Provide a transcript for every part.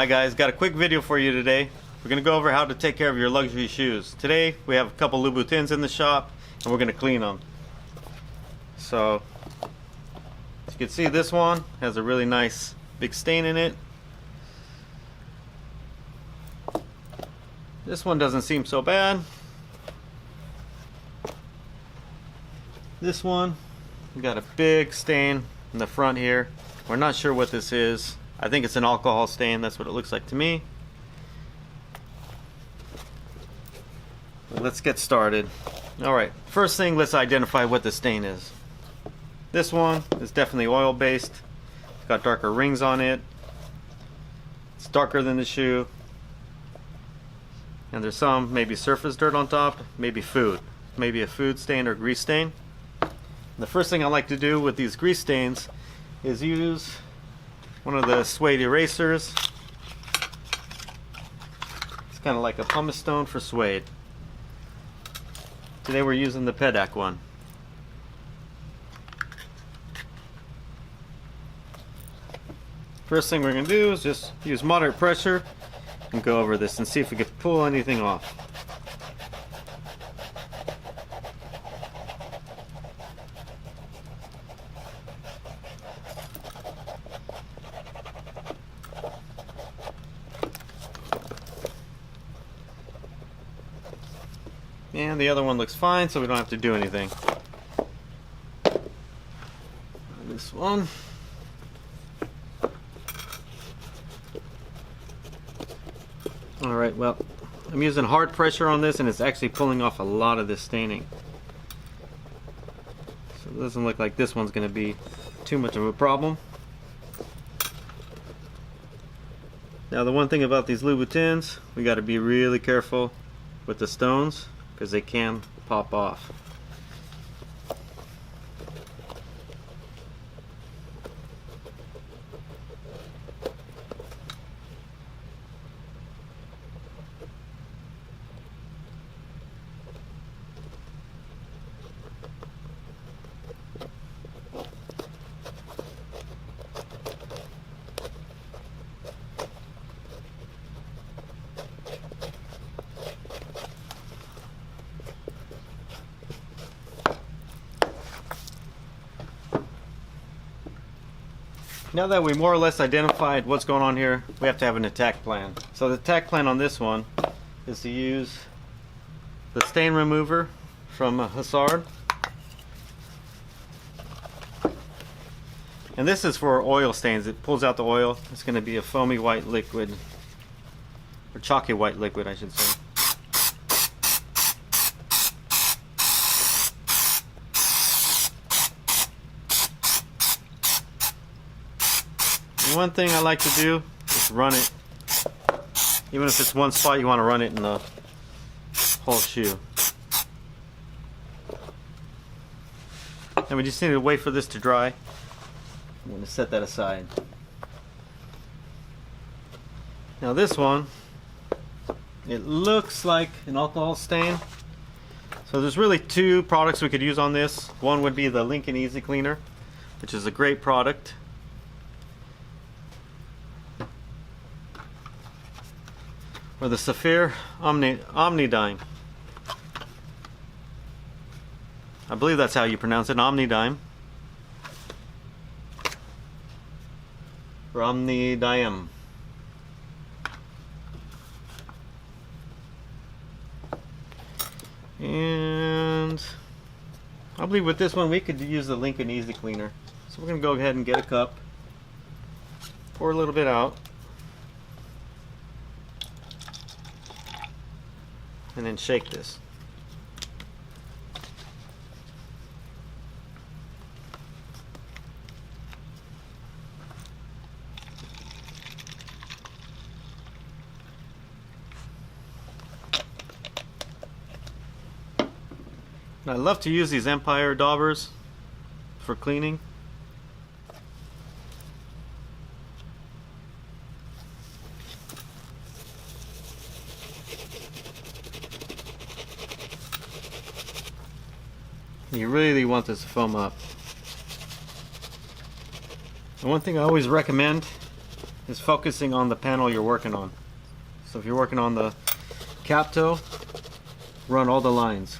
Hi guys, got a quick video for you today. We're going to go over how to take care of your luxury shoes. Today we have a couple Louboutins in the shop and we're going to clean them. So, as you can see, this one has a really nice big stain in it. This one doesn't seem so bad. This one, we got a big stain in the front here. We're not sure what this is. I think it's an alcohol stain. That's what it looks like to me. But let's get started. Alright, first thing, let's identify what the stain is. This one is definitely oil based. It's got darker rings on it. It's darker than the shoe. And there's some maybe surface dirt on top, maybe food. Maybe a food stain or grease stain. The first thing I like to do with these grease stains is use one of the Suede erasers. It's kind of like a pumice stone for Suede. Today we're using the Pedak one. First thing we're going to do is just use moderate pressure and go over this and see if we can pull anything off. And the other one looks fine, so we don't have to do anything. This one. Alright, well, I'm using hard pressure on this and it's actually pulling off a lot of this staining. So it doesn't look like this one's going to be too much of a problem. Now the one thing about these Louboutins, we got to be really careful with the stones because they can pop off. Now that we more or less identified what's going on here, we have to have an attack plan. So the attack plan on this one is to use the stain remover from Hazard. And this is for oil stains. It pulls out the oil. It's going to be a foamy white liquid, or chalky white liquid I should say. One thing I like to do is run it, even if it's one spot, you want to run it in the whole shoe. And we just need to wait for this to dry. I'm going to set that aside. Now this one, it looks like an alcohol stain. So there's really two products we could use on this. One would be the Lincoln Easy Cleaner, which is a great product. Or the Saphir Omnidaim. I believe that's how you pronounce it, Omnidaim. Or Omnidaim. And I believe with this one we could use the Lincoln Easy Cleaner. So we're going to go ahead and get a cup, pour a little bit out, and then shake this. And I love to use these Empire daubers for cleaning. You really want this to foam up. And one thing I always recommend is focusing on the panel you're working on. So if you're working on the cap toe, run all the lines.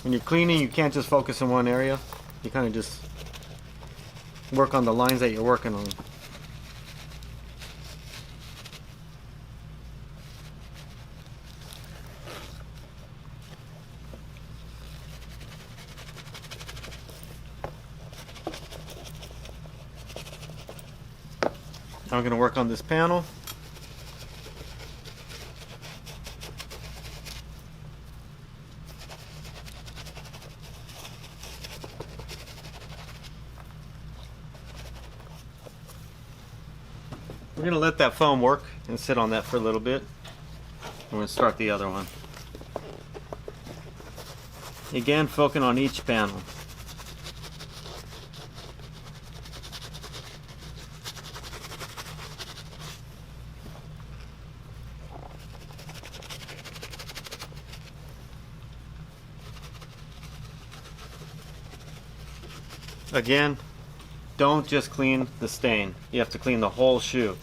When you're cleaning, you can't just focus in one area. You kind of just work on the lines that you're working on. Now I'm going to work on this panel. We're going to let that foam work and sit on that for a little bit. I'm going to start the other one. Again, focusing on each panel. Again, don't just clean the stain. You have to clean the whole shoe.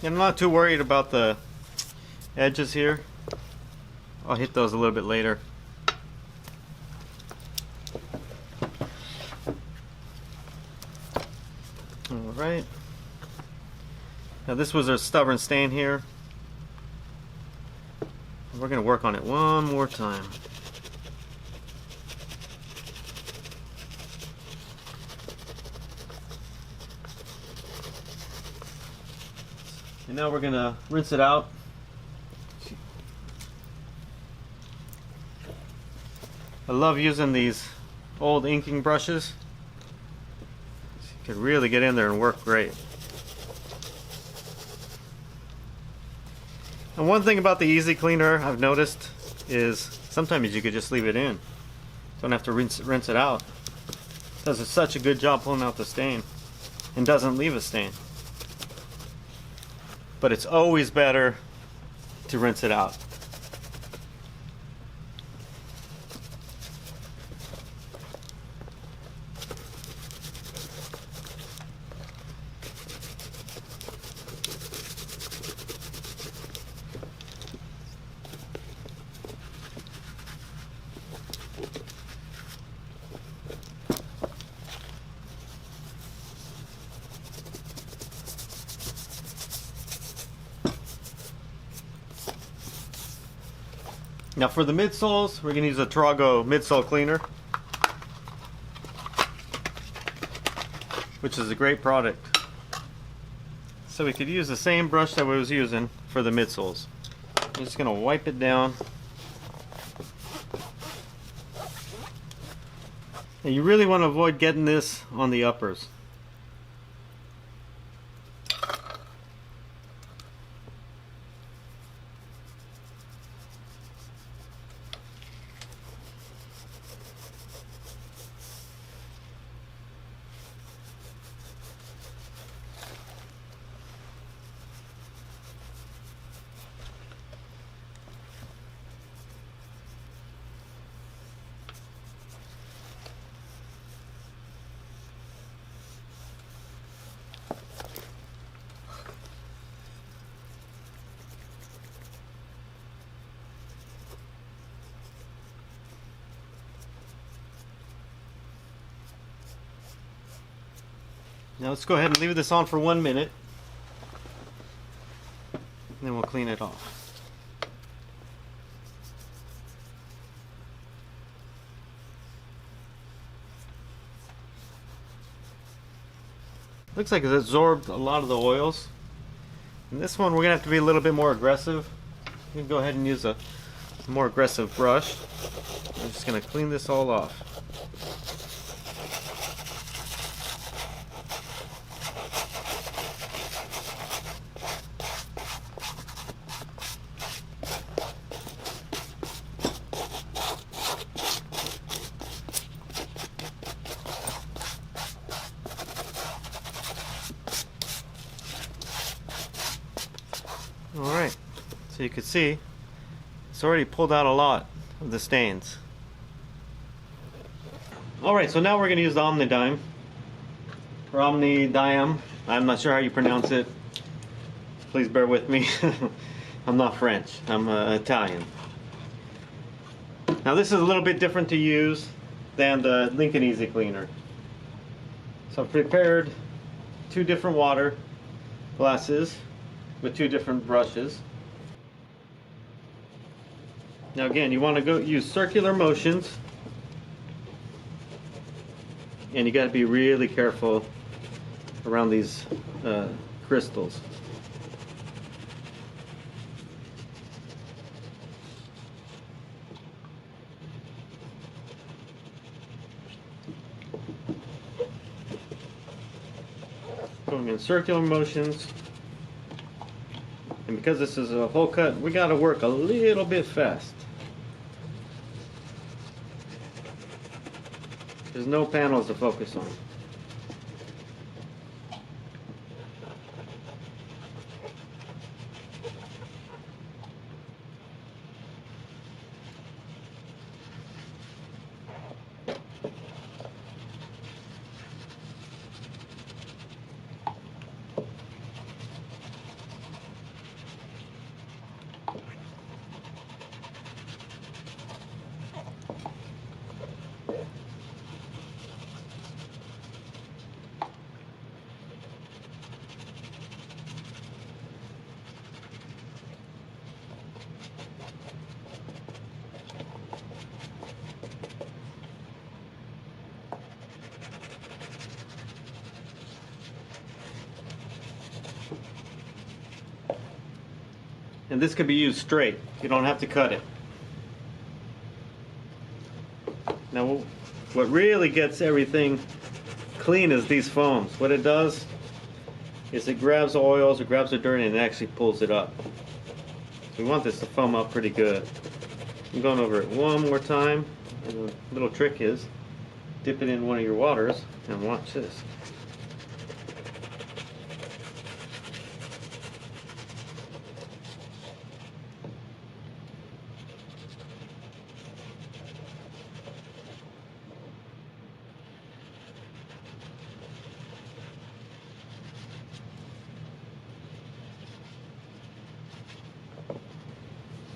And I'm not too worried about the edges here. I'll hit those a little bit later. Alright. Now this was a stubborn stain here. We're going to work on it one more time. And now we're going to rinse it out. I love using these old inking brushes. You can really get in there and work great. And one thing about the Easy Cleaner I've noticed is sometimes you could just leave it in. Don't have to rinse it out. It does such a good job pulling out the stain and doesn't leave a stain. But it's always better to rinse it out. Now for the midsoles, we're going to use a Trago midsole cleaner, which is a great product. So we could use the same brush that we was using for the midsoles. I'm just going to wipe it down. And you really want to avoid getting this on the uppers. Now let's go ahead and leave this on for 1 minute, and then we'll clean it off. Looks like it's absorbed a lot of the oils. And this one we're going to have to be a little bit more aggressive. You can go ahead and use a more aggressive brush. I'm just going to clean this all off. Alright, so you can see it's already pulled out a lot of the stains. Alright, so now we're going to use the Omnidaim, or Omnidaim. I'm not sure how you pronounce it. Please bear with me. I'm not French, I'm Italian. Now this is a little bit different to use than the Lincoln Easy Cleaner. So I've prepared 2 different water glasses with 2 different brushes. Now again, you want to use circular motions, and you got to be really careful around these crystals. Going in circular motions, and because this is a hole cut, we got to work a little bit fast. There's no panels to focus on. And this could be used straight. You don't have to cut it. Now, what really gets everything clean is these foams. What it does is it grabs the oils, it grabs the dirt, and it actually pulls it up. So we want this to foam up pretty good. I'm going over it one more time. And the little trick is dip it in one of your waters and watch this.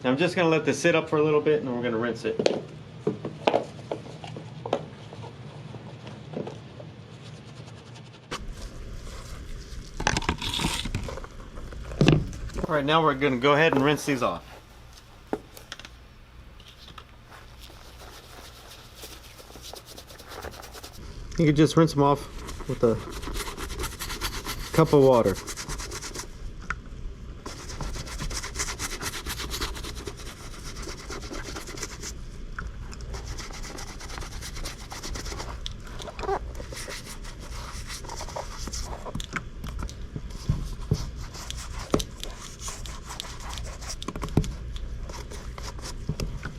I'm just going to let this sit up for a little bit, and then we're going to rinse it. Alright, now we're going to go ahead and rinse these off. You can just rinse them off with a cup of water.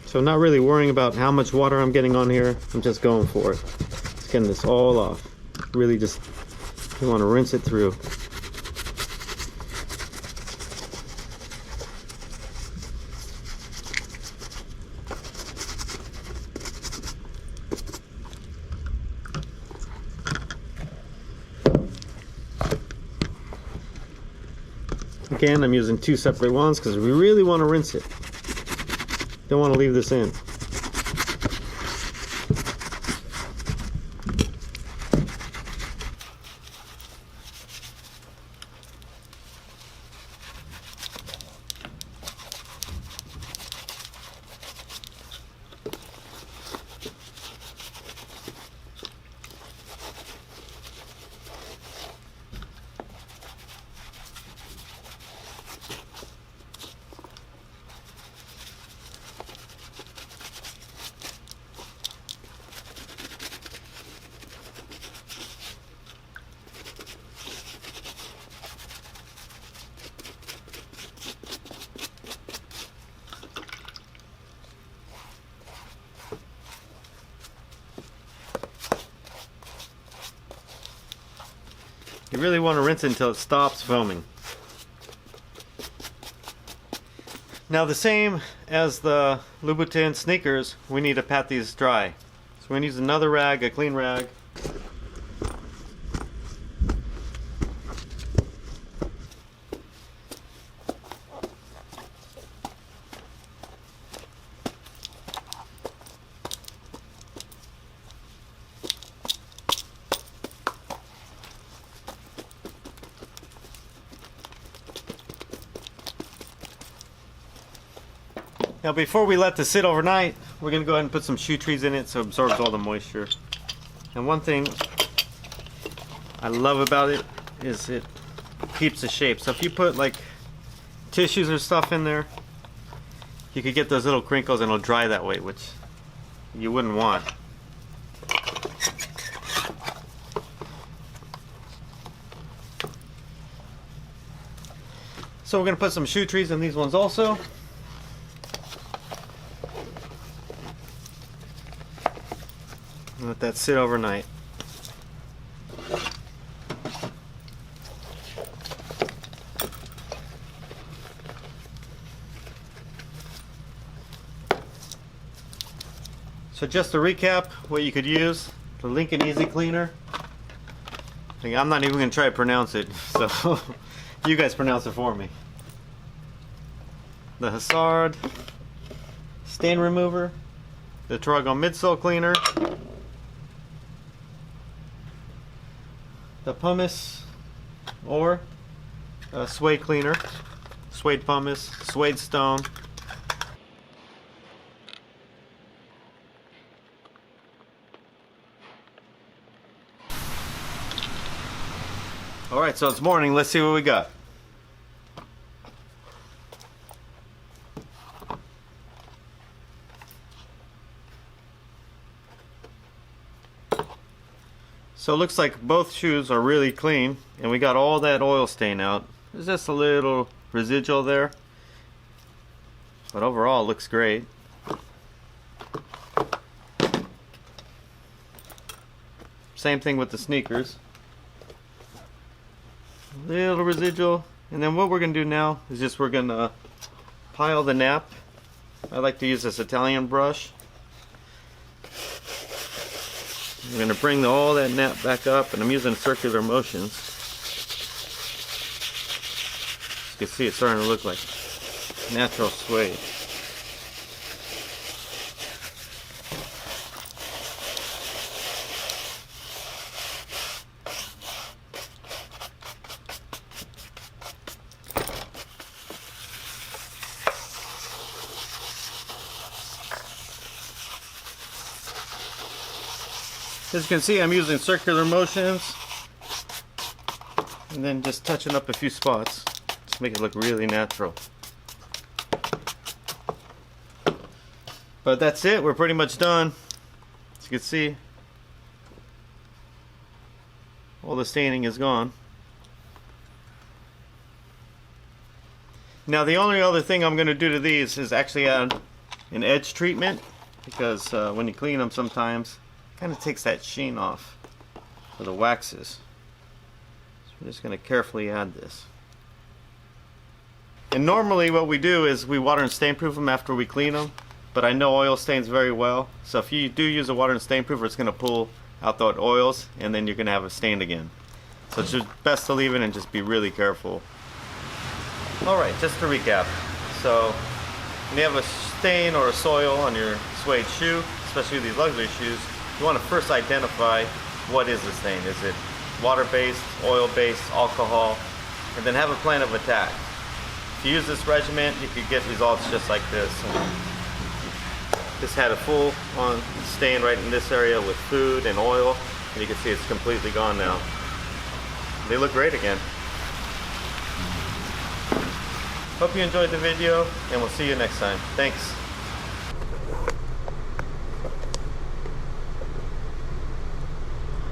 So I'm not really worrying about how much water I'm getting on here. I'm just going for it. Just getting this all off. Really just, you want to rinse it through. Again, I'm using 2 separate ones because we really want to rinse it. Don't want to leave this in. You really want to rinse it until it stops foaming. Now the same as the Louboutin sneakers, we need to pat these dry. So we're going to use another rag, a clean rag. Now before we let this sit overnight, we're going to go ahead and put some shoe trees in it so it absorbs all the moisture. And one thing I love about it is it keeps the shape. So if you put like tissues or stuff in there, you could get those little crinkles and it'll dry that way, which you wouldn't want. So we're going to put some shoe trees in these ones also. Let that sit overnight. So just to recap what you could use, the Lincoln Easy Cleaner. I'm not even going to try to pronounce it, so you guys pronounce it for me. The Hazard Stain Remover, the Giorgio Midsole Cleaner, the pumice or suede cleaner, suede pumice, suede stone. Alright, so it's morning, let's see what we got. So it looks like both shoes are really clean and we got all that oil stain out. There's just a little residual there, but overall it looks great. Same thing with the sneakers. Little residual, and then what we're gonna do now is just we're gonna pile the nap. I like to use this Italian brush. I'm going to bring all that nap back up, and I'm using circular motions. You can see it's starting to look like natural suede. As you can see, I'm using circular motions and then just touching up a few spots to make it look really natural. But that's it, we're pretty much done. As you can see, all the staining is gone. Now the only other thing I'm going to do to these is actually add an edge treatment, because when you clean them sometimes kind of takes that sheen off of the waxes. So we're just going to carefully add this. And normally what we do is we water and stain proof them after we clean them, but I know oil stains very well, so if you do use a water and stain proofer, it's going to pull out the oils and then you're going to have it stained again. So it's just best to leave it and just be really careful. Alright, just to recap, so when you have a stain or a soil on your suede shoe, especially these luxury shoes, you want to first identify what is the stain. Is it water-based, oil-based, alcohol? And then have a plan of attack. If you use this regiment, you could get results just like this. This had a full on stain right in this area with food and oil, and you can see it's completely gone now. They look great again. Hope you enjoyed the video, and we'll see you next time. Thanks.